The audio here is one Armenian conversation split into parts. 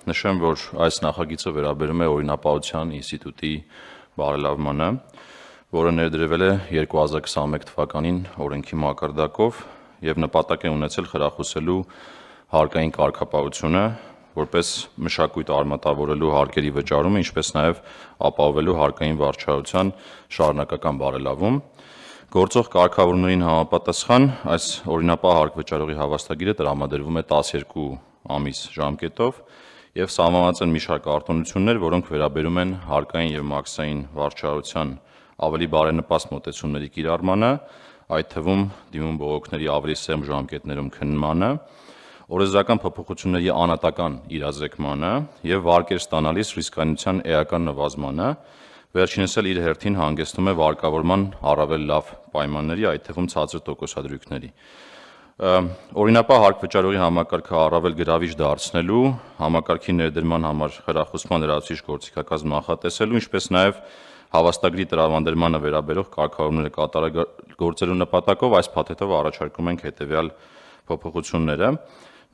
նշեմ, որ այս նախագիծը վերաբերում է օրինապահության ինստիտուտի բարելավմանը, որը ներդրվել է 2021 թվականին օրենքի մակարդակով եւ նպատակ է ունեցել խրախուսելու հարկային կարգապահությունը, որպես մշակույթ արմատավորելու հարկերի վճարումը, ինչպես նաեւ ապահովելու հարկային վարչահարության շարունակական բարելավում։ Գործող կարգավորումներին համապատասխան այս օրինապահ հարկ վճարողի հավաստագիրը տրամադրվում է 12 ամիս ժամկետով եւ սահմանված են մի շարք արտոնություններ, որոնք վերաբերում են հարկային եւ մաքսային վարչահարության ավելի բարենպաստ մոտեցումների կիրառմանը, այդ թվում դիմում բողոքների ավելի սեմ ժամկետներում քննմանը, օրենսդրական փոփոխությունների անհատական իրազեկմանը եւ վարկեր ստանալիս ռիսկայնության էական նվազմանը, վերջինս էլ իր հերթին հանգեցնում է վարկավորման առավել լավ պայմանների, այդ թվում ցածր տոկոսադրույքների։ Օրինապահ հարկ վճարողի համակարգը առավել գրավիչ դարձնելու, համակարգի ներդրման համար խրախուսման լրացուցիչ գործիքակազմ նախատեսելու, ինչպես նաեւ հավաստագրի տրամադրմանը վերաբերող կարգավորումները կատարելագործելու նպատակով այս փաթեթով առաջարկում ենք հետեւյալ փոփոխությունները։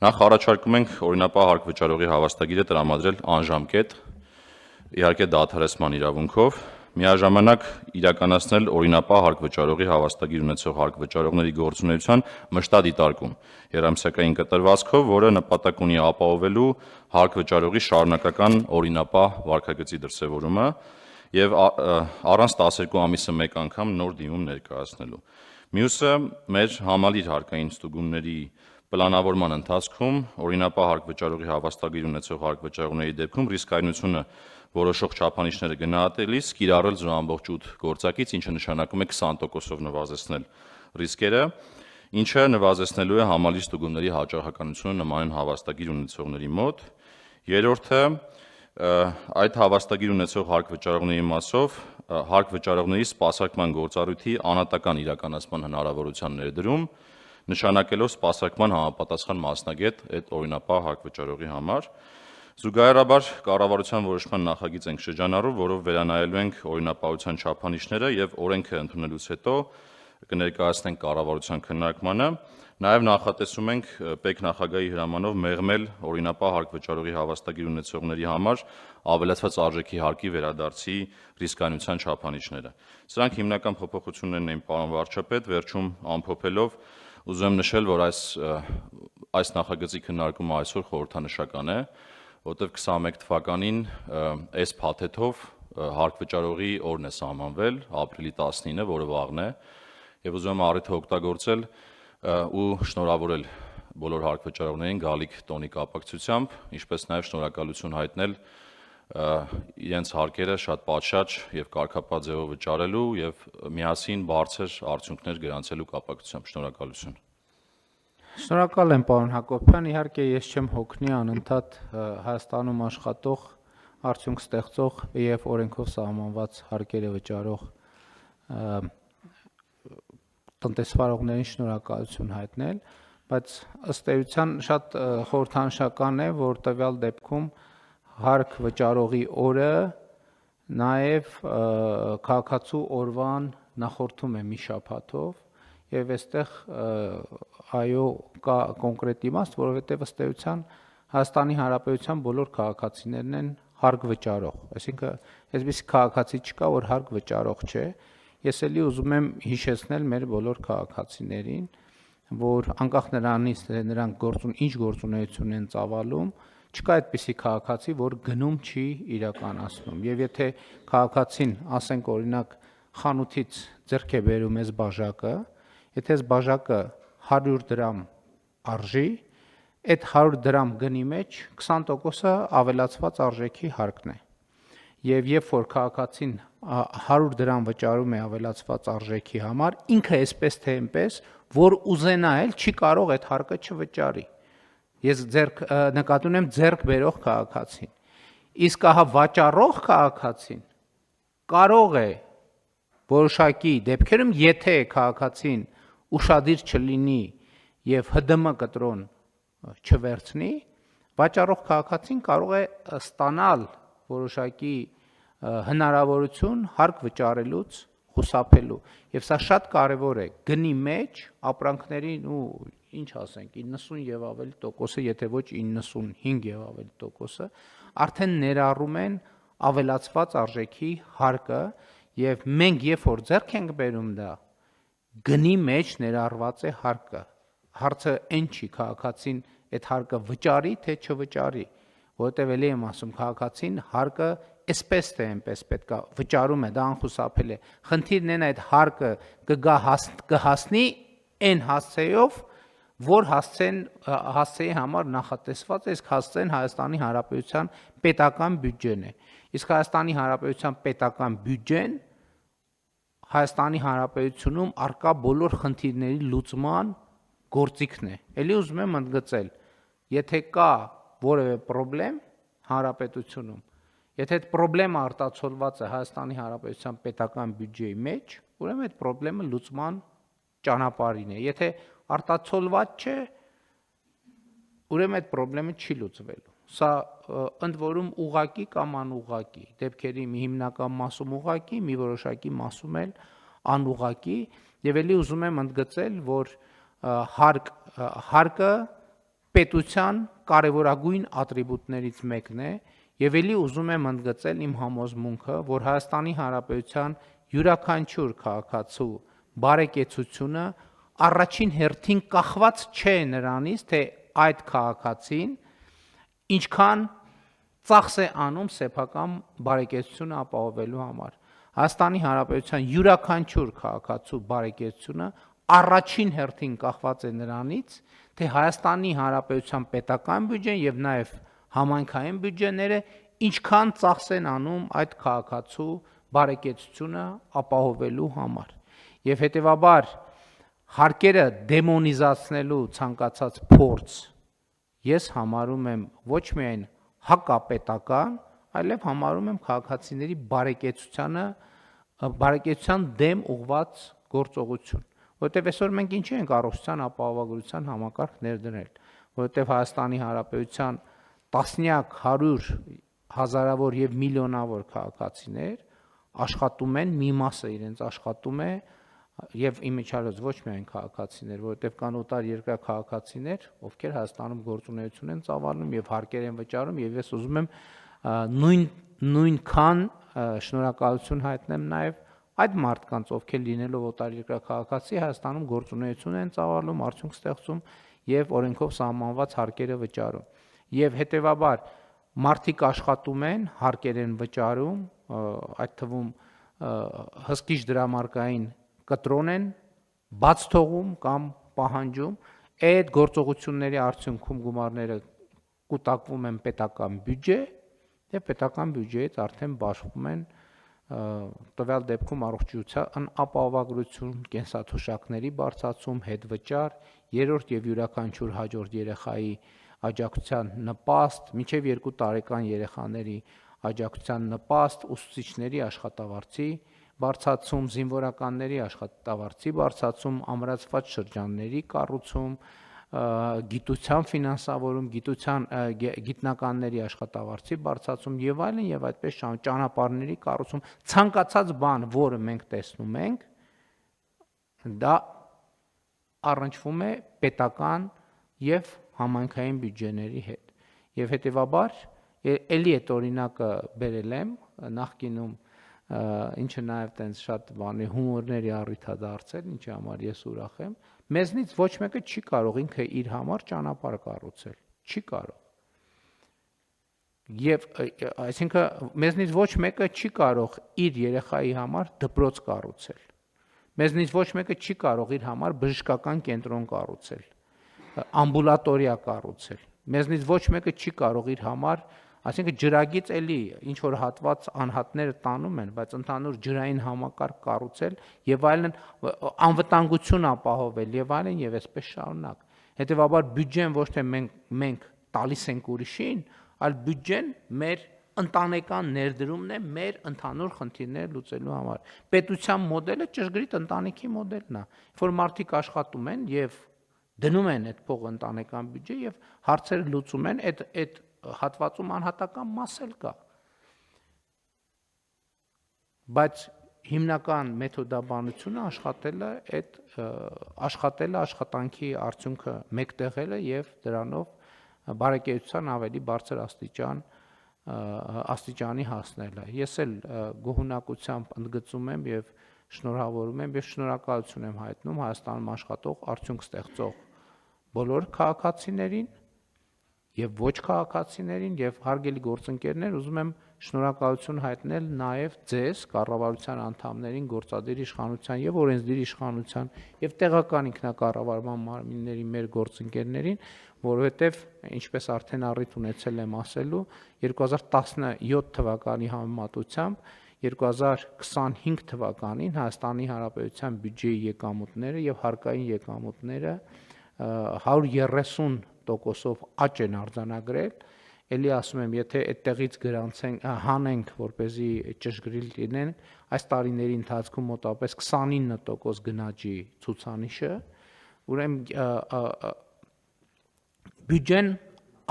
Նախ առաջարկում ենք օրինապահ հարկ վճարողի հավաստագիրը տրամադրել անժամկետ, իհարկե դադարեցման իրավունքով, միաժամանակ իրականացնել օրինապահ հարկ վճարողի հավաստագիր ունեցող հարկ վճարողների գործունեության մշտադիտարկում երամսյակային կտրվածքով, որը նպատակ ունի ապահովելու հարկ վճարողի շարունակական օրինապահ վարքագծի դրսևորումը եւ առանց 12 ամիսը մեկ անգամ նոր դիմում ներկայացնելու։ Մյուսը մեր համալիր հարկային ստուգումների պլանավորման ընթացքում օրինապահ հարկ վճարողի հավաստագիր ունեցող հարկ վճարողների դեպքում ռիսկայնությունը որոշող չափանիշները գնահատելիս կիրառել 0.8 գործակից, ինչը նշանակում է 20%-ով նվազեցնել ռիսկերը, ինչը նվազեցնելու է համալիր ստուգումների հաճախականությունը նմանեն հավաստագիր ունեցողների մոտ։ Երրորդը այդ հավաստագիր ունեցող հարկ վճարողների մասով հարկ վճարողների սպասարկման գործառույթի անհատական իրականացման հնարավորության ներդրում, նշանակելով սպասարկման համապատասխան մասնագետ այդ օրինապահ հարկ վճարողի համար։ Զուգահեռաբար կառավարության որոշման նախագիծ ենք շրջանառում, որով վերանայելու ենք օրինապահության չափանիշները եւ օրենքը ընդունելուց հետո կներկայացնենք կառավարության քննարկմանը։ Նաեւ նախատեսում ենք ՊԵԿ նախագահի հրամանով մեղմել օրինապահ հարկ վճարողի հավաստագիր ունեցողների համար ավելացված արժեքի հարկի վերադարձի ռիսկայնության չափանիշները։ Սրանք հիմնական փոփոխություններն են, պարոն վարչապետ, վերջում ամփոփելով ուզում եմ նշել, որ այս նախագծի քննարկումը այսօր խորհրդանշական է, որտեղ 21 թվականին այս փաթեթով հարկ վճարողի օրն է սահմանվել, ապրիլի 19-ը, որը վաղն է, եւ ուզում եմ առիթը օգտագործել ու շնորհավորել բոլոր հարկ վճարողներին գալիք տոնի կապակցությամբ, ինչպես նաեւ շնորհակալություն հայտնել իրենց հարկերը շատ պատշաճ եւ կարգապահ ձևով վճարելու եւ միասին բարձր արդյունքներ գրանցելու կապակցությամբ։ Շնորհակալություն։ Շնորհակալ եմ, պարոն Հակոբյան, իհարկե ես չեմ հոգնի անընդհատ Հայաստանում աշխատող, արդյունք ստեղծող եւ օրենքով սահմանված հարկերը վճարող տնտեսվարողներին շնորհակալություն հայտնել, բայց ըստ էության շատ խորհրդանշական է, որ տվյալ դեպքում հարկ վճարողի օրը նաեւ քաղաքացու օրվան նախորդում է մի շաբաթով եւ այստեղ այո կա կոնկրետ իմաստ, որովհետեւ ըստ էության Հայաստանի Հանրապետության բոլոր քաղաքացիներն են հարկ վճարող, այսինքն այսպիսի քաղաքացի չկա, որ հարկ վճարող չէ։ Ես էլի ուզում եմ հիշեցնել մեր բոլոր քաղաքացիներին, որ անկախ նրանից նրանք ինչ գործունեություն են ծավալում, չկա այդպիսի քաղաքացի, որ գնում չի իրականացնում։ Եվ եթե քաղաքացին, ասենք օրինակ, խանութից ձեռք է բերում այս բաժակը, եթե այս բաժակը 100 դրամ արժի, այդ 100 դրամ գնի մեջ 20%-ը ավելացված արժեքի հարկն է։ Եվ երբ որ քաղաքացին 100 դրամ վճարում է ավելացված արժեքի համար, ինքը այսպես թե այնպես, որ ուզենա էլ չի կարող այդ հարկը չվճարի։ Ես նկատի ունեմ ձեռք բերող քաղաքացին։ Իսկ ահա վաճառող քաղաքացին կարող է որոշակի դեպքերում, եթե քաղաքացին ուշադիր չլինի եւ ՀԴՄ կտրոն չվերցնի, վաճառող քաղաքացին կարող է ստանալ որոշակի հնարավորություն հարկ վճարելուց խուսափելու։ Եվ սա շատ կարևոր է գնի մեջ ապրանքներին ու ինչ ասենք 90 եւ ավելի տոկոսը, եթե ոչ 95 եւ ավելի տոկոսը արդեն ներառում են ավելացված արժեքի հարկը եւ մենք երբ որ ձեռք ենք բերում դա գնի մեջ ներառված է հարկը հարցը այն չի քաղաքացին այդ հարկը վճարի թե չվճարի որտեւ էլի եմ ասում քաղաքացին հարկը այսպես թե այնպես պետքա վճարում է դա անխուսափել է խնդիրն են այդ հարկը կհասնի այն հասցեով որ հասցեի համար նախատեսված է իսկ հասցեն Հայաստանի Հանրապետության պետական բյուջեն է իսկ Հայաստանի Հանրապետության պետական բյուջեն Հայաստանի Հանրապետությունում արկա բոլոր խնդիրների լուծման գործիքն է էլի ուզում եմ ընդգծել եթե կա որևէ խնդրեմ հանրապետությունում եթե այդ խնդրեմը արտացոլված է Հայաստանի Հանրապետության պետական բյուջեի մեջ ուրեմն այդ խնդրեմը լուծման ճանապարհին է եթե արտացոլված չէ ուրեմն այդ խնդրեմը չի լուծվելու սա ընդ որում ուղղակի կամ անուղղակի դեպքերի մի հիմնական մասում ուղղակի մի որոշակի մասում էլ անուղղակի եւ ելի ուզում եմ ընդգծել որ հարկը պետության կարևորագույն ատրիբուտներից մեկն է եւ ելի ուզում եմ ընդգծել իմ համոզմունքը որ Հայաստանի Հանրապետության յուրաքանչյուր քաղաքացու բարեկեցությունը առաջին հերթին կախված չէ նրանից թե այդ քաղաքացին ինչքան ծախս է անում սեփական բարեկեցությունը ապահովելու համար Հայաստանի Հանրապետության յուրաքանչյուր քաղաքացու բարեկեցությունը առաջին հերթին կախված է նրանից թե Հայաստանի Հանրապետության պետական բյուջեն եւ նաեւ համայնքային բյուջեները ինչքան ծախս են անում այդ քաղաքացու բարեկեցությունը ապահովելու համար եւ հետեւաբար հարկերը դեմոնիզացնելու ցանկացած փորձ ես համարում եմ ոչ միայն հակապետական այլև համարում եմ քաղաքացիների բարեկեցության դեմ ուղղված գործողություն որտեվ այսօր մենք ինչի ենք առողջության ապահովագրության համակարգ ներդրել որտեվ Հայաստանի Հանրապետության տասնյակ 100 հազարավոր եւ միլիոնավոր քաղաքացիներ աշխատում են մի մասը իրենց աշխատում է եւ իմիջիալոց ոչ միայն քաղաքացիներ որովհետեւ կան օտար երկրյա քաղաքացիներ ովքեր Հայաստանում գործունեություն են ծավալում եւ հարկեր են վճարում եւ ես ուզում եմ նույնքան շնորհակալություն հայտնեմ նաեւ այդ մարդկանց ովքեր լինելով օտար երկրյա քաղաքացի Հայաստանում գործունեություն են ծավալում արդյունք ստեղծում եւ օրենքով սահմանված հարկերը վճարում եւ հետեւաբար մարդիկ աշխատում են հարկեր են վճարում այդ թվում հսկիչ դրամարկային կտրոն են բաց թողում կամ պահանջում այդ գործողությունների արդյունքում գումարները կուտակվում են պետական բյուջե եւ պետական բյուջեից արդեն բաշխում են տվյալ դեպքում առողջության ապահովագրություն, կենսաթոշակների բարձրացում, հետվճար, երրորդ եւ յուրաքանչյուր հաջորդ երեխայի աջակցության նպաստ, մինչեւ 2 տարեկան երեխաների աջակցության նպաստ, ուսուցիչների աշխատավարձի բարձրացում, զինվորականների աշխատավարձի բարձրացում, ամրացված շրջանների կառուցում, գիտության ֆինանսավորում, գիտնականների աշխատավարձի բարձրացում եւ այլն եւ այդպես ճանապարհների կառուցում, ցանկացած բան, որը մենք տեսնում ենք, դա առնչվում է պետական եւ համայնքային բյուջեների հետ։ Եվ հետեւաբար էլի այդ օրինակը բերել եմ նախկինում ինչը նաև տենց շատ բանի հումորների առիթ է դարձել, ինչի համար ես ուրախ եմ, մեզնից ոչ մեկը չի կարող ինքը իր համար ճանապարհ կառուցել, չի կարող։ Եվ այսինքն մեզնից ոչ մեկը չի կարող իր երեխայի համար դպրոց կառուցել։ Մեզնից ոչ մեկը չի կարող իր համար բժշկական կենտրոն կառուցել, ամբուլատորիա կառուցել։ Մեզնից ոչ մեկը չի կարող իր համար Այսինքն ջրագից էլի ինչ որ հատված անհատները տանում են, բայց ընդհանուր ջրային համակարգ կառուցել եւ այլն անվտանգություն ապահովել եւ այլն եւ այսպես շարունակ։ Հետեւաբար բյուջեն ոչ թե մենք տալիս ենք ուրիշին, այլ բյուջեն մեր ընտանեկան ներդրումն է մեր ընդհանուր խնդիրները լուծելու համար։ Պետության մոդելը ճշգրիտ ընտանիքի մոդելն է, որ մարդիկ աշխատում են եւ դնում են այդ փողը ընտանեկան բյուջե եւ հարցերը լուծում են այդ հատվածում անհատական մաս էլ կա։ Բայց հիմնական մեթոդաբանությունը աշխատելը աշխատանքի արդյունքը մեկտեղելը եւ դրանով բարեկեցության ավելի բարձր աստիճանի հասնելը։ Ես էլ գոհունակությամբ ընդգծում եմ եւ շնորհավորում եմ եւ շնորհակալություն եմ հայտնում Հայաստանում աշխատող արդյունք ստեղծող բոլոր քաղաքացիներին եւ ոչ քաղաքացիներին եւ հարգելի գործընկերներ, ուզում եմ շնորհակալություն հայտնել նաեւ ձեզ կառավարության անդամներին, գործադիր իշխանության եւ օրենսդիր իշխանության եւ տեղական ինքնակառավարման մարմինների մեր գործընկերներին, որովհետեւ ինչպես արդեն առիթ ունեցել եմ ասելու, 2017 թվականի համեմատությամբ 2025 թվականին Հայաստանի Հանրապետության բյուջեի եկամուտները եւ հարկային եկամուտները 130%-ով աճ են արձանագրել, էլի ասում եմ, եթե այդտեղից գրանցենք, հանենք, որպեսզի ճշգրիտ լինեն, այս տարիների ընթացքում մոտավորապես 29% գնաճի ցուցանիշը, ուրեմն բյուջեն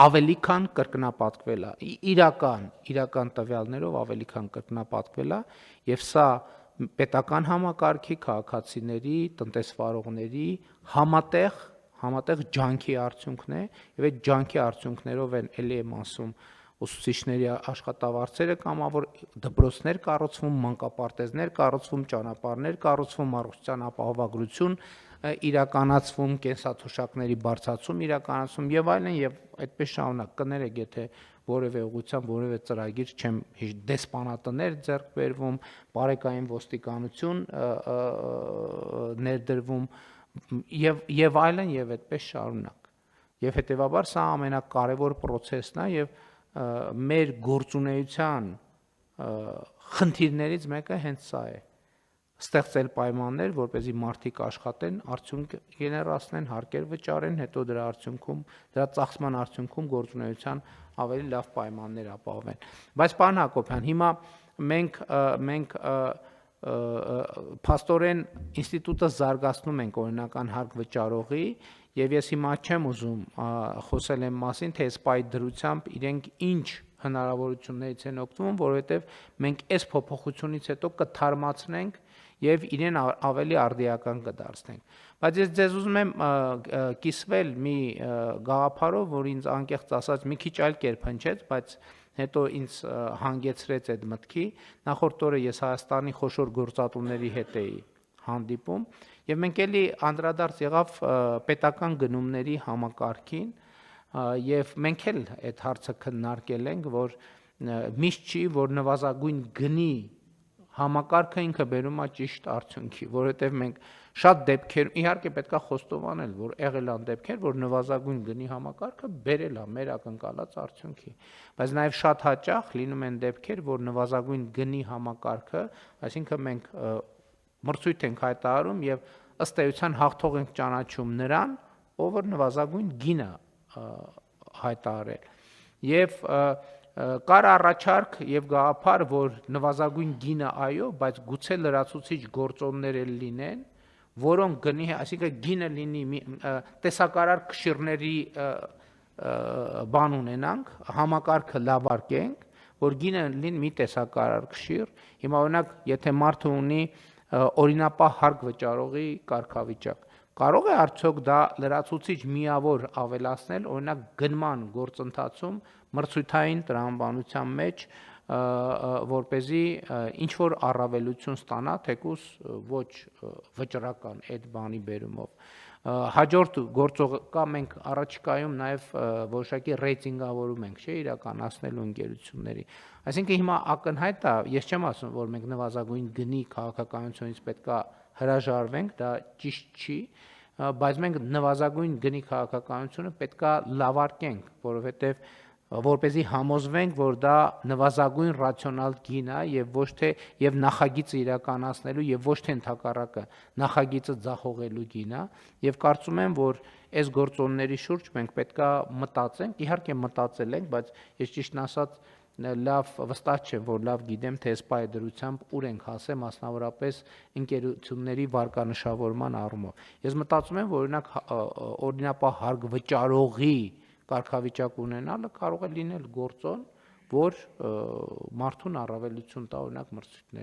ավելի քան կրկնապատկվել է, իրական տվյալներով ավելի քան կրկնապատկվել է, եւ սա պետական համակարգի, քաղաքացիների, տնտեսվարողների համատեղ ջանքի արդյունքն է, եւ այդ ջանքի արդյունքներով են էլի եմ ասում ուսուցիչների աշխատավարձերը կամավոր դպրոցներ կառուցվում, մանկապարտեզներ կառուցվում, ճանապարհներ կառուցվում, առողջության ապահովագրություն իրականացվում, կենսաթոշակների բարձրացում իրականացվում եւ այլն եւ այդպես շարունակ կներեք, եթե որևէ ուղղությամբ որևէ ծրագիր չեմ դեսպանատներ ձեռք բերվում, բարեկային ոստիկանություն ներդրվում եւ այլն եւ այդպես շարունակ։ Եվ հետեւաբար սա ամենակարևոր process-ն է եւ մեր գործունեության խնդիրներից մեկը հենց սա է։ Ստեղծել պայմաններ, որպեսզի մարդիկ աշխատեն, արդյունք գեներացնեն, հարկեր վճարեն, հետո դրա ծախսման արդյունքում գործունեության ավելի լավ պայմաններ ապահովեն։ Բայց պարոն Հակոբյան, հիմա մենք փաստորեն ինստիտուտը զարգացնում ենք օրինական հարկ վճարողի եւ ես հիմա չեմ ուզում խոսել եմ մասին, թե սպայի դրությամբ իրենք ինչ հնարավորություններից են օգտվում, որովհետեւ մենք այս փոփոխությունից հետո կթարմացնենք եւ իրեն ավելի արդիական կդարձնենք։ Բայց ես ձեզ ուզում եմ կիսվել մի գաղափարով, որ ինձ անկեղծ ասած մի քիչ այլ կերպ հնչեց, բայց հետո ինձ հանգեցրեց այդ մտքի։ Նախորդ օրը ես Հայաստանի խոշոր գործատուների հետ էի հանդիպում եւ մենք էլի անդրադարձ եղավ պետական գնումների համակարգին եւ մենք էլ այդ հարցը քննարկել ենք, որ միշտ չի, որ նվազագույն գնի համակարգը ինքը բերում է ճիշտ արդյունքի, որովհետև մենք շատ դեպքեր, իհարկե պետքա խոստովանել, որ եղել են դեպքեր, որ նվազագույն գնի համակարգը բերել է մեր ակնկալած արդյունքի, բայց նաև շատ հաճախ լինում են դեպքեր, որ նվազագույն գնի համակարգը, այսինքն մենք մրցույթ ենք հայտարարում եւ ըստ էության հաղթող ենք ճանաչում նրան, ով նվազագույն գինը հայտարարել եւ կար առաջարկ եւ գաղափար, որ նվազագույն գինը այո, բայց գուցե լրացուցիչ գործոններ էլ լինեն, որոնք գնի, այսինքն գինը լինի տեսակարար քշիրների բան ունենանք, համակարգը լավարկենք, որ գինը լինի մի տեսակարար քշիր, հիմա օրինակ, եթե մարդը ունի օրինապահ հարկ վճարողի կարգավիճակ, կարող է արդյոք դա լրացուցիչ միավոր ավելացնել, օրինակ գնման գործընթացում մրցույթային տրամաբանության մեջ, որպեսզի ինչ որ առավելություն ստանա, թեկուզ ոչ վճռական այդ բանի բերումով։ Հաջորդ գործողը մենք առաջիկայում նաև որոշակի ռեյտինգավորում ենք, չէ, իրականացնելու ընկերությունների։ Այսինքն հիմա ակնհայտ է, ես չեմ ասում, որ մենք նվազագույն գնի քաղաքականությունից պետքա հրաժարվենք, դա ճիշտ չի, բայց մենք նվազագույն գնի քաղաքականությունը պետքա լավարկենք, որովհետև որպեսզի համոզվենք, որ դա նվազագույն ռացիոնալ գին է եւ ոչ թե եւ նախագիծը իրականացնելու եւ ոչ թե ընդհակառակը նախագիծը ձախողելու գին է եւ կարծում եմ, որ այս գործոնների շուրջ մենք պետքա մտածենք, իհարկե մտածել ենք, բայց ես ճիշտն ասած լավ վստահ չեմ, որ լավ գիտեմ, թե սպայի դրությամբ ուր ենք հասել, մասնավորապես ընկերությունների վարկանշավորման առումով։ Ես մտածում եմ, որ օրինակ օրինապահ հարկ վճարողի կարգավիճակ ունենալը կարող է լինել գործոն, որ մարդուն առավելություն տա օրինակ մրցույթներ